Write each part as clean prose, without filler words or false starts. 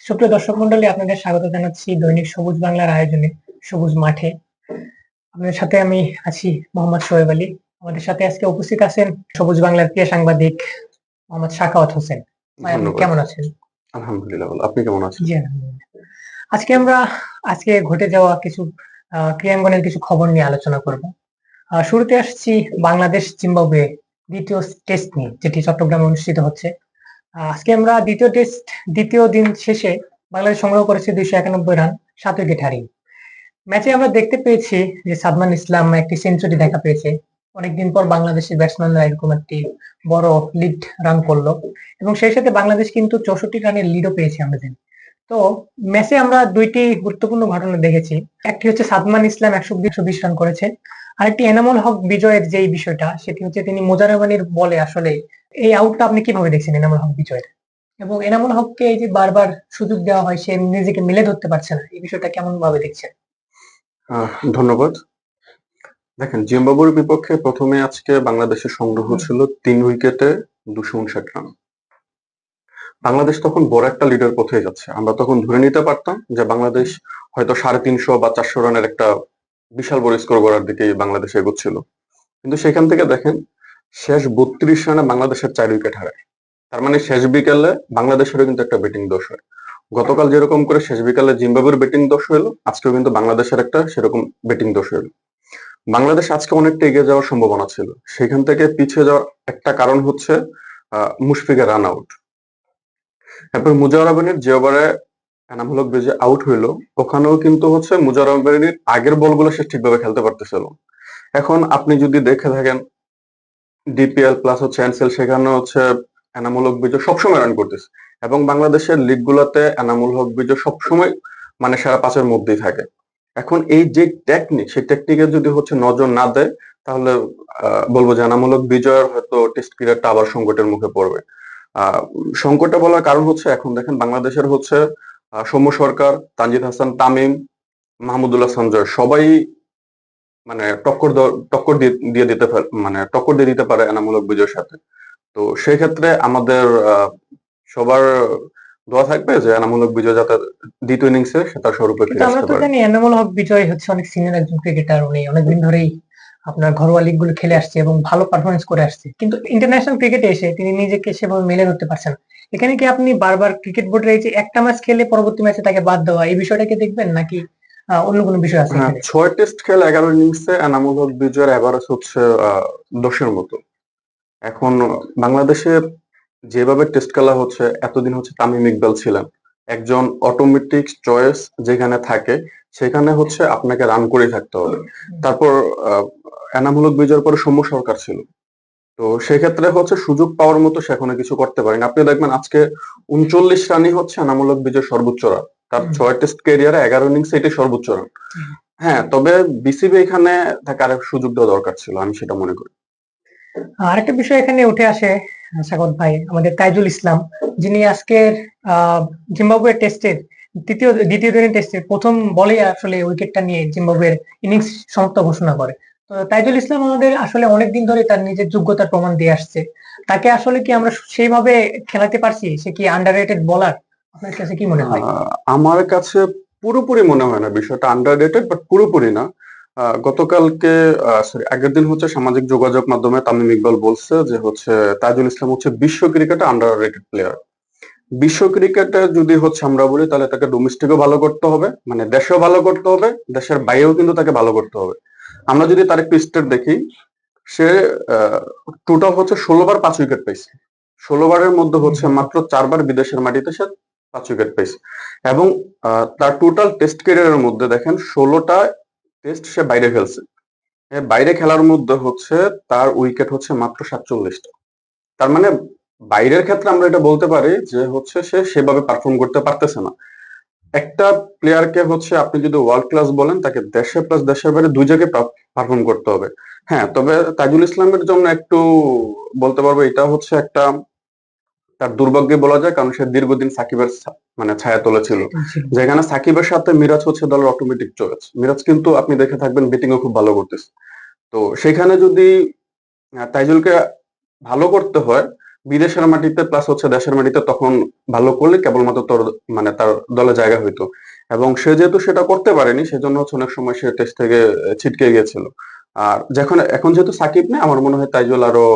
সুপ্রিয় দর্শক মন্ডলী, আপনাদের স্বাগত জানাচ্ছি দৈনিক সবুজ বাংলার আয়োজনে সবুজ মাঠে। আপনাদের সাথে আমি আছি মোহাম্মদ শোয়েব আলী। আমাদের সাথে আজকে উপস্থিত আছেন সবুজ বাংলার প্রিয় সাংবাদিক মোহাম্মদ সাখাওয়াত হোসেন। ভাই, আপনি ধন্যবাদ। কেমন আছেন? আলহামদুলিল্লাহ ভালো। আপনি কেমন আছেন? জি, আলহামদুলিল্লাহ। আজকে ঘটে যাওয়া কিছু ক্রীড়াঙ্গনের কিছু খবর নিয়ে আলোচনা করব। শুরুতে আসছি বাংলাদেশ জিম্বাবুয়ে দ্বিতীয় টেস্ট নিয়ে, যেটি চট্টগ্রামে অনুষ্ঠিত হচ্ছে। আজকে আমরা দ্বিতীয় দিন শেষে বাংলাদেশ সংগ্রহ করেছে 291 রান, 7 উইকেট হারিয়ে। ম্যাচে আমরা দেখতে পেয়েছি যে সাদমান ইসলাম একটি সেঞ্চুরি দেখা পেয়েছে। অনেকদিন পর বাংলাদেশের ব্যাটসম্যানরা এরকম একটি বড় লিড রান করলো, এবং সেই সাথে বাংলাদেশ কিন্তু 64 রানের লিডও পেয়েছে আমরা জানি। তো ম্যাচে আমরা দুইটি গুরুত্বপূর্ণ ঘটনা দেখেছি। একটি হচ্ছে সাদমান ইসলাম 120 রান করেছে, আরেকটি এনামুল হক বিজয়ের যেই বিষয়টা, সেটি হচ্ছে তিনি মোজারাবানির বলে আসলে এই আউটটা আপনি কিভাবে দেখছেন এনামুল হক বিজয়ের? এবং এনামুল হককে এই যে বারবার সুযোগ দেওয়া হয়, সে নিজেকে মিলে ধরতে পারছে না, এই বিষয়টা কেমন ভাবে দেখছেন? ধন্যবাদ। দেখেন, জিম্বাবুয়ের বিপক্ষে প্রথমে আজকে বাংলাদেশের সংগ্রহ ছিল 3 উইকেটে 259 রান। বাংলাদেশ তখন বড় একটা লিডের পথে যাচ্ছে। আমরা তখন ধরে নিতে পারতাম যে বাংলাদেশ হয়তো 350 বা 400 রানের একটা বিশাল বড় স্কোর করার দিকে বাংলাদেশ এগোচ্ছিল। কিন্তু সেখান থেকে দেখেন, শেষ 32 রানে বাংলাদেশের 4 উইকেট হারায়। তার মানে শেষ বিকেলে বাংলাদেশেরও কিন্তু একটা ব্যাটিং দোষ হয়। গতকাল যেরকম করে শেষ বিকালে জিম্বাবুয়ের ব্যাটিং দোষ হলো, আজকেও কিন্তু বাংলাদেশের একটা সেরকম ব্যাটিং দোষ হলো। বাংলাদেশ আজকে অনেকটা এগিয়ে যাওয়ার সম্ভাবনা ছিল, সেখান থেকে পিছিয়ে যাওয়ার একটা কারণ হচ্ছে মুশফিকের রান আউট। এরপর মুজাহির রহমানের যে ওভারে এনামুল বেজে আউট হইলো, ওখানেও কিন্তু হচ্ছে মুজাহির রহমানের আগের বলগুলো সে ঠিকভাবে খেলতে পারতেছিল। এখন আপনি যদি দেখে থাকেন ডিপিএল প্লাস হচ্ছে এনসিএল, সেখানে হচ্ছে এনামুল হক বিজয় সবসময় রান করতেছে, এবং বাংলাদেশের লিগ গুলাতে এনামুল হক বিজয় সবসময় মানে সেরা 5-এর মধ্যেই থাকে। এখন এই যে টেকনিক, সেই টেকনিকে যদি হচ্ছে নজর না দেয়, তাহলে বলবো যে এনামুল হক বিজয়ের হয়তো টেস্ট ক্রিকেটটা আবার সংকটের মুখে পড়বে। সংকটে বলার কারণ হচ্ছে এখন দেখেন বাংলাদেশের হচ্ছে সৌম্য সরকার, তানজিদ হাসান তামিম, মাহমুদুল্লাহ সঞ্জয় সবাই মানে টক্কর দিয়ে দিতে পারে এনামুল হক বিজয়ের সাথে। তো সেই ক্ষেত্রে আমাদের সবার দোয়া থাকবে যে এনামুল হক বিজয় যাতে দ্বিতীয় ইনিংসে সে তার স্বরূপে ফিরে আমরা আসতে তো পারে। জানি এনামুল হক বিজয় হচ্ছে অনেক সিনিয়র একজন ক্রিকেটার, উনি অনেকদিন ধরেই আপনার ঘরোয়া লিগ গুলো খেলে আসছে এবং ভালো পারফরমেন্স করে আসছে, কিন্তু ইন্টারন্যাশনাল ক্রিকেটে এসে তিনি নিজেকে সেভাবে মেলে ধরতে পারছেন না। এখানে কি আপনি বারবার ক্রিকেট বোর্ডের এই যে একটা ম্যাচ খেলে পরবর্তী ম্যাচে তাকে বাদ দেওয়া, এই বিষয়টাকে দেখবেন, নাকি অন্য কোনো বিষয় আছে হ্যাঁ, এখানে? 6 টেস্ট খেলে 11 ইনিংসে এনামুল হক বিজয়ের এভারেজ হচ্ছে 10-এর মতো। এখন বাংলাদেশে যেভাবে টেস্ট খেলা হচ্ছে, এতদিন হচ্ছে তামিম ইকবাল ছিলেন একজন অটোমেটিক চয়েস, যেখানে থাকে সেখানে হচ্ছে আপনাকে রান করে থাকতে হবে। তারপর এনামুল হক বিজয়ের পরে সৌম্য সরকার ছিল, তো সেক্ষেত্রে হচ্ছে সুযোগ পাওয়ার মতো সেখানে কিছু করতে পারেন। আপনি দেখবেন আজকে 39 রানই হচ্ছে এনামুল হক বিজয়ের সর্বোচ্চ রান, তার 6 টেস্ট ক্যারিয়ারে 11 ইনিংসে এটাই সর্বোচ্চ রান। হ্যাঁ, তবে বিসিবি এখানে তাকে আরেক সুযোগ দেওয়া দরকার ছিল, আমি সেটা মনে করি। আরেকটা বিষয় এখানে উঠে আসে, সাগর ভাই, আমাদের তাইজুল ইসলাম, যিনি আজকের জিম্বাবুয়ের টেস্টের দ্বিতীয় দিনের টেস্টের প্রথম বলেই আসলে উইকেটটা নিয়ে জিম্বাবুয়ের ইনিংস সমাপ্ত ঘোষণা করে। তো তাইজুল ইসলাম আমাদের আসলে অনেকদিন ধরে তার নিজের যোগ্যতার প্রমাণ দিয়ে আসছে। তাকে আসলে কি আমরা সেইভাবে খেলাতে পারছি? সে কি আন্ডাররেটেড বোলার? আপনার কাছে কি মনে হয়? আমার কাছে পুরোপুরি মনে হয় না বিষয়টা আন্ডাররেটেড, বাট পুরোপুরি না। গতকালকে সরি আগের দিন হচ্ছে সামাজিক যোগাযোগ মাধ্যমে তামিম ইকবাল বলছে যে হচ্ছে তাজুল ইসলাম হচ্ছে বিশ্ব ক্রিকেটে আন্ডাররেটেড প্লেয়ার। বিশ্ব ক্রিকেটে যদি হচ্ছে আমরা বলি, তাহলে তাকে ডোমেস্টিকও ভালো করতে হবে, মানে দেশেও ভালো করতে হবে, দেশের বাইরেও কিন্তু তাকে ভালো করতে হবে। আমরা যদি তার একটু স্টেট দেখি, সে টোটাল হচ্ছে 16 বার 5 উইকেট পেয়েছে। 16 বারের মধ্যে হচ্ছে মাত্র 4 বার বিদেশের মাটিতে সে 5 উইকেট পেয়েছে, এবং তার টোটাল টেস্ট ক্যারিয়ারের মধ্যে দেখেন 16টা টেস্ট সে বাইরে খেলছে। বাইরে খেলার মধ্যে হচ্ছে তার উইকেট হচ্ছে মাত্র 47টা। তার মানে বাইরের ক্ষেত্রে আমরা এটা বলতে পারি যে হচ্ছে সে সেভাবে পারফর্ম করতে পারতেছে না। একটা প্লেয়ারকে হচ্ছে আপনি যদি ওয়ার্ল্ড ক্লাস বলেন, তাকে দেশে প্লাস দেশের বাইরে দুই জায়গায় পারফর্ম করতে হবে। হ্যাঁ, তবে তাজুল ইসলামের জন্য একটু বলতে পারবো এটা হচ্ছে একটা তার দুর্ভাগ্যে বলা যায়, কারণ সে দীর্ঘদিন সাকিবের মানে ছায়া তলে ছিল, যেখানে সাকিবের সাথে মিরাজ হচ্ছে দলের অটোমেটিক চয়েস। মিরাজ কিন্তু আপনি দেখে থাকবেন ব্যাটিংও খুব ভালো করতেছে। তো সেখানে যদি তাইজুলকে ভালো করতে হয়, বিদেশের মাটিতে প্লাস হচ্ছে দেশের মাটিতে তখন ভালো করলে কেবলমাত্র তোর মানে তার দলে জায়গা হইতো। এবং সে যেহেতু সেটা করতে পারেনি সেজন্য হচ্ছে অনেক সময় সে টেস্ট থেকে ছিটকে গিয়েছিল। আর যখন এখন যেহেতু সাকিব নেই আমার মনে হয় তাইজুল আরো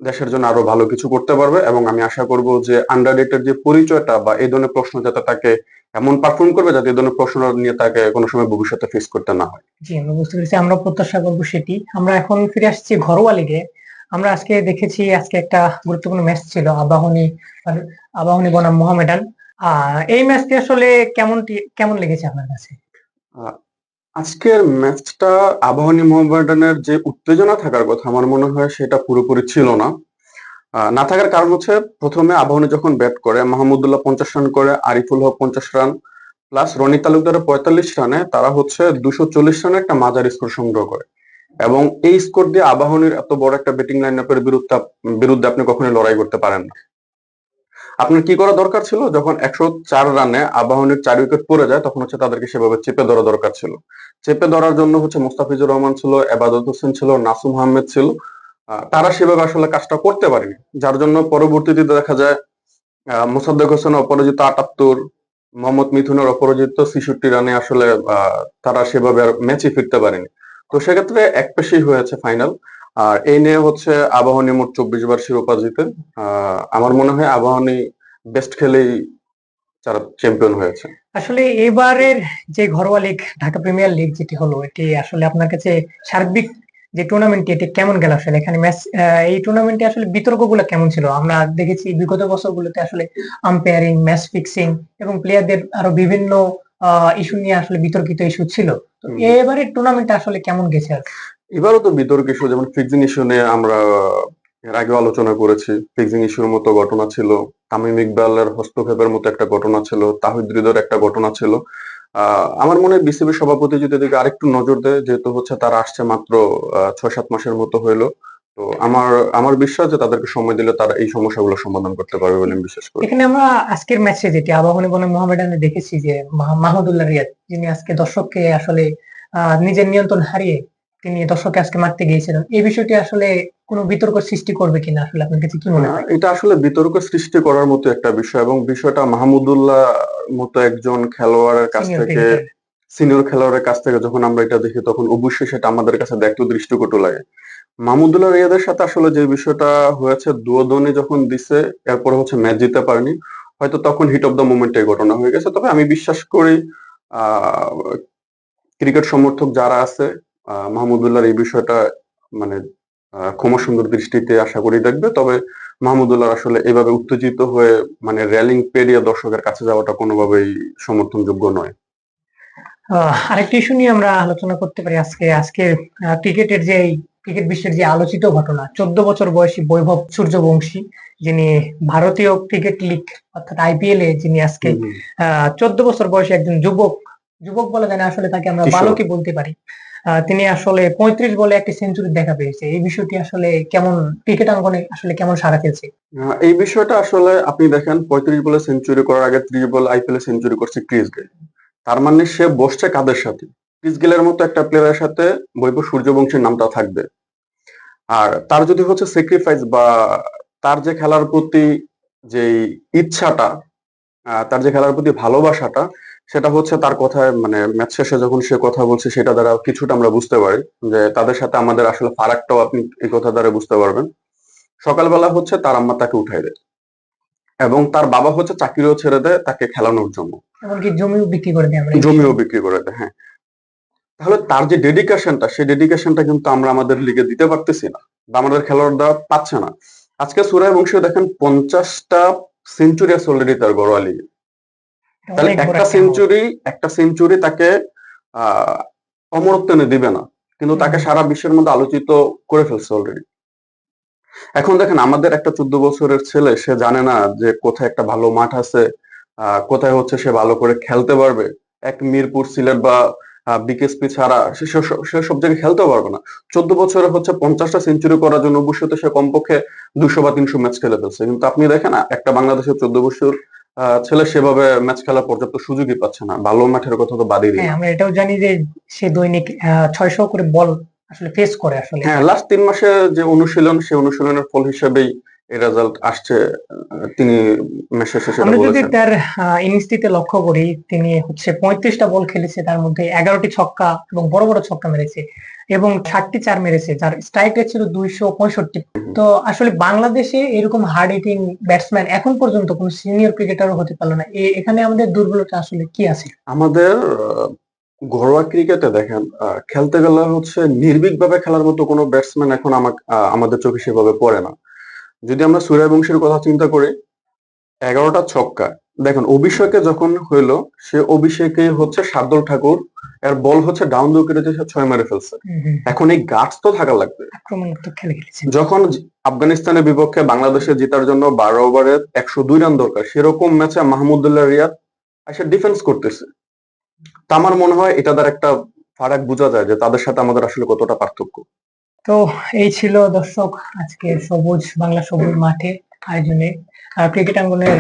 দেশের জন্য আরো ভালো কিছু করতে পারবে এবং আমি আশা করব যে আন্ডাররেটেড যে পরিচয়টা বা এই ধরনের প্রশ্ন যাতে তাকে এমন পারফর্ম করবে যাতে এই ধরনের প্রশ্ন নিয়ে তাকে কোনো সময় ভবিষ্যতে ফেস করতে না হয়। জি, আমরা বুঝতে পেরেছি। আমরা প্রত্যাশা করবো সেটি। আমরা এখন ফিরে আসছি ঘরোয়া লিগে। আমরা আজকে দেখেছি আজকে একটা গুরুত্বপূর্ণ ম্যাচ ছিল আবাহনী বনাম মোহামেডান। এই ম্যাচটি আসলে কেমন লেগেছে আপনার কাছে? আহ, আজকের ম্যাচটা আবাহনী মোহামেডানের যে উত্তেজনা থাকার কথা আমার মনে হয় সেটা পুরোপুরি ছিল না। না থাকার কারণ হচ্ছে প্রথমে আবাহনী যখন ব্যাট করে মাহমুদুল্লাহ 50 রান করে, আরিফুল হক 50 রান প্লাস রনি তালুকদারের 45 রানে তারা হচ্ছে 240 রানের একটা মাঝারি স্কোর সংগ্রহ করে। এবং এই স্কোর দিয়ে আবাহনীর এত বড় একটা ব্যাটিং লাইন আপের বিরুদ্ধে আপনি কখনোই লড়াই করতে পারেন না। আপনার কি করা দরকার ছিল, যখন 104 রানে আবাহনীর 4 উইকেট পড়ে যায় তখন হচ্ছে তাদেরকে সেভাবে চেপে ধরা দরকার ছিল। চেপে ধরার জন্য হচ্ছে মোস্তাফিজুর রহমান ছিল, এবাদত হোসেন ছিল, নাসুম আহমেদ ছিল। তারা সেভাবে আসলে কাজটা করতে পারেনি, যার জন্য পরবর্তীতে দেখা যায় মোসাদ্দেক হোসেন অপরাজিত 78, মোহাম্মদ মিথুনের অপরাজিত 66 রানে আসলে তারা সেভাবে আর ম্যাচে ফিরতে পারেনি। তো সেক্ষেত্রে একপেশেই হয়েছে ফাইনাল। আর এই নিয়ে হচ্ছে আবাহনী মোট 24 বার শিরোপা জিতে। আমার মনে হয় আবাহনী বেস্ট খেলেই তারা চ্যাম্পিয়ন হয়েছে। আসলে এবারের যে ঘরোয়া লিগ ঢাকা প্রিমিয়ার লিগ যেটি হলো, এটি আসলে আপনার কাছে সার্বিক যে টুর্নামেন্টটি এটি কেমন গেল? আসলে এখানে এই টুর্নামেন্টে আসলে বিতর্কগুলো কেমন ছিল? আমরা দেখেছি বিগত বছরগুলোতে আসলে আম্পায়ারিং, ম্যাচ ফিক্সিং এবং প্লেয়ারদের আরো বিভিন্ন ইস্যু নিয়ে আসলে বিতর্কিত ইস্যু ছিল। তো এবারের টুর্নামেন্টটা আসলে কেমন গেছে? এবারও তো বিতর্ক ইস্যু, যেমন ফিক্সিং ইস্যু নিয়ে আমরা এর আগেও আলোচনা করেছি। ফিক্সিং ইস্যুর মতো ঘটনা ছিল, তামিম ইকবালের হস্তক্ষেপের মতো একটা ঘটনা ছিল, তাহিদ হৃদয়ের একটা ঘটনা ছিল। আমার মনে হয় বিসিবি সভাপতি যদি এদিকে আরেকটু নজর দেয়, যেহেতু হচ্ছে তারা আসছে মাত্র 6-7 মাসের মতো হইলো, তো আমার আমার বিশ্বাস যে তাদেরকে সময় দিলে তারা এই সমস্যাগুলো সমাধান করতে পারবে বলে আমি বিশ্বাস করি। এখানে আমরা আজকের ম্যাচে যেটি আবাহনী বনাম মোহামেডানে দেখেছি যে মাহমুদুল্লাহ রিয়াদ, যিনি আজকে দর্শককে আসলে নিজের নিয়ন্ত্রণ হারিয়ে তিনি দর্শককে আজকে মারতে গিয়েছিলেন, এই বিষয়টি আসলে কোনো বিতর্ক সৃষ্টি করবে কিনা আসলে আপনার কাছে কি মনে হয়? এটা আসলে বিতর্ক সৃষ্টি করার মতো একটা বিষয়, এবং বিষয়টা মাহমুদুল্লাহ মতো একজন খেলোয়াড়ের কাছ সিনিয়র থেকে, ক্রিকেটার। সিনিয়র খেলোয়াড়ের কাছ থেকে যখন আমরা এটা দেখি তখন অবশ্যই সেটা আমাদের কাছে একটু দৃষ্টিকটু লাগে। মাহমুদুল্লাহ রিয়াদের সাথে আসলে যে বিষয়টা হয়েছে, দুয়োদনই যখন দিছে এরপরে হচ্ছে ম্যাচ জিততে পারেনি, হয়তো তখন হিট অফ দ্য মোমেন্ট এই ঘটনা হয়ে গেছে। তবে আমি বিশ্বাস করি আহ ক্রিকেট সমর্থক যারা আছে মাহমুদুল্লাহর এই বিষয়টা মানে ক্ষমা সুন্দর দৃষ্টিতে আশা করি দেখবে। তবে মাহমুদুল্লাহ আসলে এভাবে উত্তেজিত হয়ে মানে রেলিং পেরিয়ে দর্শকের কাছে যাওয়াটা কোনোভাবেই সমর্থনযোগ্য নয়। আরেকটি ইস্যু নিয়ে আমরা আলোচনা করতে পারি আজকের ক্রিকেটের যে ক্রিকেট বিশ্বের যে আলোচিত ঘটনা, 14 বছর বয়সী বৈভব সূর্যবংশী, যিনি ভারতীয় ক্রিকেট লিগ অর্থাৎ আইপিএল এ যিনি আজকে হুম, হুম। 14 বছর বয়সী একজন যুবক বলা যায় না, আসলে তাকে আমরা কিশোর। বালকই বলতে পারি। তিনি আসলে 35 বলে একটি সেঞ্চুরি দেখা পেয়েছে। এই বিষয়টি আসলে কেমন, ক্রিকেট অঙ্গনে আসলে কেমন সাড়া ফেলছে? এই বিষয়টা আসলে আপনি দেখেন, 35 বলে সেঞ্চুরি করার আগে 30 বল আইপিএল এ সেঞ্চুরি করছে ক্রিস গেল। তার মানে সে বসছে কাদের সাথে? ক্রিস গেলের মতো একটা প্লেয়ারের সাথে বৈভব সূর্যবংশীর নামটা থাকবে। আর তার যদি হচ্ছে স্যাক্রিফাইস বা তার যে খেলার প্রতি যে ইচ্ছাটা, তার যে খেলার প্রতি ভালোবাসাটা, সেটা হচ্ছে তার কথায় মানে ম্যাচ শেষে যখন সে কথা বলছে সেটা দ্বারা কিছুটা আমরা বুঝতে পারি যে তাদের সাথে আমাদের আসলে ফারাকটাও আপনি এই কথা দ্বারা বুঝতে পারবেন। সকালবেলা হচ্ছে তার আম্মা তাকে উঠাই দেয় এবং তার বাবা হচ্ছে চাকরিও ছেড়ে দেয় তাকে খেলানোর জন্য, এমনকি জমিও বিক্রি করে দেয় আমরা এই জমিও বিষয়ে। বিক্রি করে দেয়। হ্যাঁ, তাহলে তার যে ডেডিকেশনটা, সেই ডেডিকেশনটা কিন্তু আমরা আমাদের লিগে দিতে পারতেছি না বা আমাদের খেলোয়াড়রা পাচ্ছে না। আজকে সূর্যবংশী দেখেন 50টা সেঞ্চুরি আছে অলরেডি তার ঘরোয়া লিগে। এটা তাহলে অনেক বড় একটা একটা অ্যামাউন্ট। সেঞ্চুরি তাকে আহ অমরত্ব এনে দিবে না, কিন্তু তাকে সারা বিশ্বের মধ্যে আলোচিত করে ফেলছে অলরেডি। এখন দেখেন আমাদের একটা 14 বছরের ছেলে, সে জানে না যে কোথায় একটা ভালো মাঠ আছে, কোথায় হচ্ছে সে ভালো করে খেলতে পারবে। এক মিরপুর, সিলেট বা বিকেএসপি ছাড়া সে সব জায়গায় খেলতেও পারবে না। 14 বছরে হচ্ছে 50টা সেঞ্চুরি করার জন্য অবশ্যই তো সে কমপক্ষে 200 বা 300 ম্যাচ খেলে ফেলছে, কিন্তু আপনি দেখেন একটা বাংলাদেশের 14 বছর ছেলে সেভাবে ম্যাচ খেলার পর্যাপ্ত সুযোগই পাচ্ছে না, ভালো মাঠের কথা তো বাদই হ্যাঁ, দিলাম। আমরা এটাও জানি যে সে দৈনিক 600 করে বল আসলে ফেস করে আসলে হ্যাঁ, মাঠে। লাস্ট 3 মাসে যে অনুশীলন, সে অনুশীলনের ফল হিসেবেই এই রেজাল্ট আসছে, তিনি ম্যাচের শেষে আমরা যদি বলেছেন। তার ইনিংসটিতে লক্ষ্য করি, তিনি হচ্ছে 35টা বল খেলেছে, তার মধ্যে 11টি ছক্কা এবং বড় বড় ছক্কা মেরেছে এবং 60টি চার মেরেছে, যার স্ট্রাইক রেট ছিল 265। তো আসলে বাংলাদেশে এরকম হার্ড হিটিং ব্যাটসম্যান এখন পর্যন্ত কোন সিনিয়র ক্রিকেটারও হতে পারলো না। এখানে আমাদের দুর্বলতা আসলে কি আছে? আমাদের ঘরোয়া ক্রিকেটে দেখেন, খেলতে গেলে হচ্ছে নির্ভীকভাবে খেলার মতো কোনো ব্যাটসম্যান এখন আমাদের চোখে সেভাবে পড়ে না। যদি আমরা সূর্যবংশীর কথা চিন্তা করি, 11টা ছক্কা। দেখেন অভিষেকে যখন হইলো, সে অভিষেকে হচ্ছে শার্দুল ঠাকুর এর বল হচ্ছে ডাউন দ্য উইকেটে 6 মেরে ফেলছে। এখন এই গাটস তো থাকা লাগবে। আক্রমণাত্মক খেলে গেলেছেন। যখন আফগানিস্তানের বিপক্ষে বাংলাদেশে জেতার জন্য 12 ওভারে 102 রান দরকার, সেরকম ম্যাচে মাহমুদুল্লাহ রিয়াদ এসে ডিফেন্স করতেছে। তা আমার মনে হয় এটা দ্বারা একটা ফারাক বোঝা যায় যে তাদের সাথে আমাদের আসলে কতটা পার্থক্য। তো এই ছিল দর্শক আজকে সবুজ বাংলা সবুজ মাঠে আয়োজনে ক্রিকেট আঙ্গনের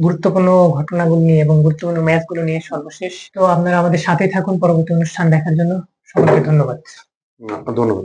গুরুত্বপূর্ণ ঘটনাগুলো নিয়ে এবং গুরুত্বপূর্ণ ম্যাচগুলো নিয়ে সর্বশেষ। তো আপনারা আমাদের সাথেই থাকুন পরবর্তী অনুষ্ঠান দেখার জন্য। সবাইকে ধন্যবাদ। ধন্যবাদ।